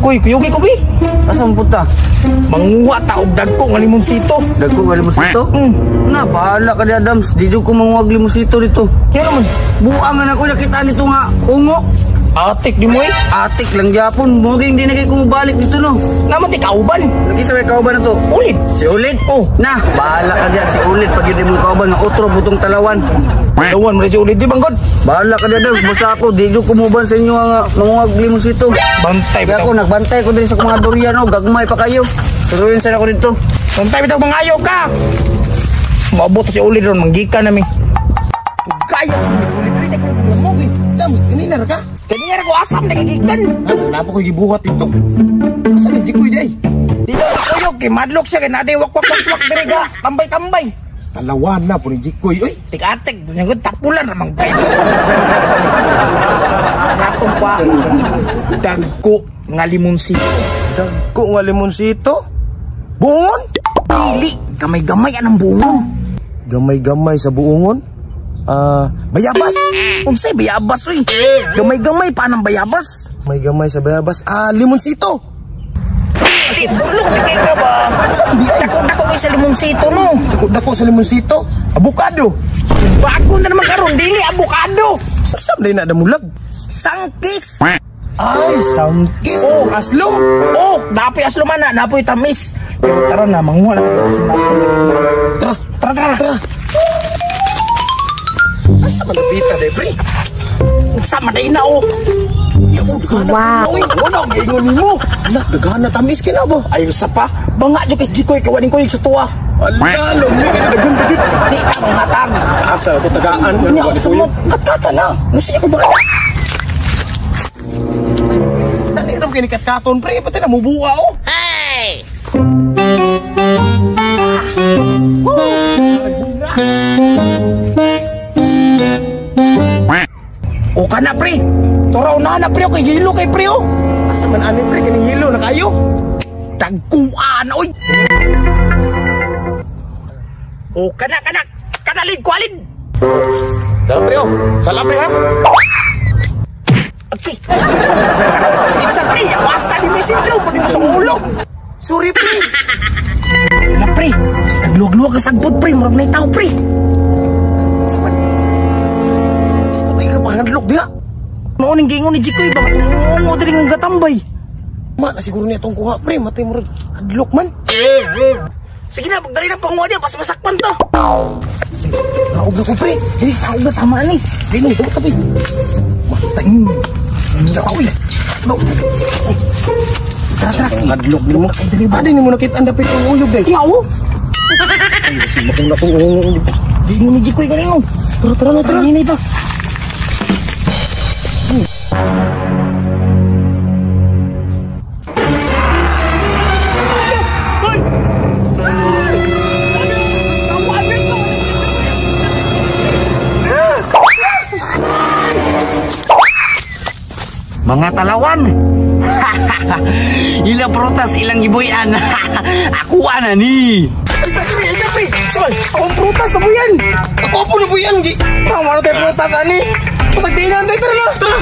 Jikoy, kuyugi ko, bi. Asa mo punta? Manguha ta og dagko nga limonsito. Dagko nga limonsito? Na, bahala ka di Adams. Di ko manguwag limonsito dito. Kaya naman, Buangan ako nakita nito nga ungo. atik di mo eh. Atik lang Japon. Muging di na kayo kumabalik dito no. Naman ti kauban. Lagi sa may kauban na to. Ulit. Si Ulid? Oh. Na, bahala ka dyan si Ulid. Pag yun mo kauban nga utro butong talawan. Dawan mo rin si ulit di banggod. Bahala ka dyan Adams. Basta ako, di ko kumuban sa inyo nga manguwag limonsito. Bantay Kaya ako, bitaw. nagbantay ko din sa mga durian no. Gagmay pa kayo. Turuin sa ako dito. Bantay bitaw mangayo ka. Maabot si ulit ron, manggika nami. Gaya ulit ay nagkakaroon mo eh. Adams, kanina na ka? Kanya na ko asam nagigigtan. Wala pa ko gibuhat ito. Asa ni Jikoy day? Dito kuyog kay madlok siya kay naday wak diri ga. Tambay-tambay. Talawan na po ni Jikoy. Uy, Tik-atik dunya gud tapulan ramang kayo. Natong pa dagko nga limonsito. dagko nga limonsito. Buongon? Dili gamay-gamay anang bungon. Gamay-gamay sa buongon? Bayabas. Unsay bayabas oy? Gamay-gamay pa nang bayabas. May gamay sa bayabas. Limonsito. Di bulok di kay ka ba? Di ay. Dako kay sa limonsito no. Dako sa limonsito. Abukado. Bago na naman karon dili abukado. Saan na nadamulag? Sangkis. Ay, sangkis. Oh. Aslo. Oh, dapoy aslo man na, napoy tamis. Pero tara na, manguha na kasi natin. Tara. Asa magabita day, pre? Sama na ina, oh. Wow. Wala, gaingon mo. Anak, daghan na tamis kina ba? Ayos sa pa. Banga nyo kay Jikoy, kawanin ko yung sa tuwa. Ala, lumi ka na daghan. Di ka manghatag. Asa, ito tagaan. Nya, sumot, katata na. Musi ako ba? Naniram kini katkaton, pre. Pati na mubuha, oh. Hey! O ka na, pre. Turaw na, pre. Kay hilo kay pre, oh. Asa man ani, pre, kining hilo na kayo? Dagkuan, oy. O kana, kanalid, kualid. Dalam, pre, oh. Salam, pre, ha? Okay. Isa, pre. Wasa di may sindro. Pag yung ulo. Sorry, pre. Wala, pre. Nagluwag-luwag ka sagbot, pre. Marag na itaw, pre. Saman. Sa patay ka pa, naglook diha. Mauning gingon ni Jikoy. Bakit mo din ng gatambay? Ma, na siguro niya itong kuha, pre. Matay mo rin. Adlock man. Sige na, pagdali ng panguha niya. Basta masakpan to. Naog na ko, pre. Sige, tawag na tama ni. Dino, ito tabi. Matay. Uy. No. Tara. Adlock din mo. Adi ni mo nakita ang dapit ang uyog, day. Yaw. Ay, kasi makong na itong uyog. Gingon ni Jikoy kanino. Tara na, tara. Ini ito. Mga talawan. Ilang prutas, ilang ibuyan. Ako ana ni. Ay, akong prutas na po yan. Ako po na po yan. Tama na tayo prutas, ani. Pasagdinan tayo, tara na. Tara.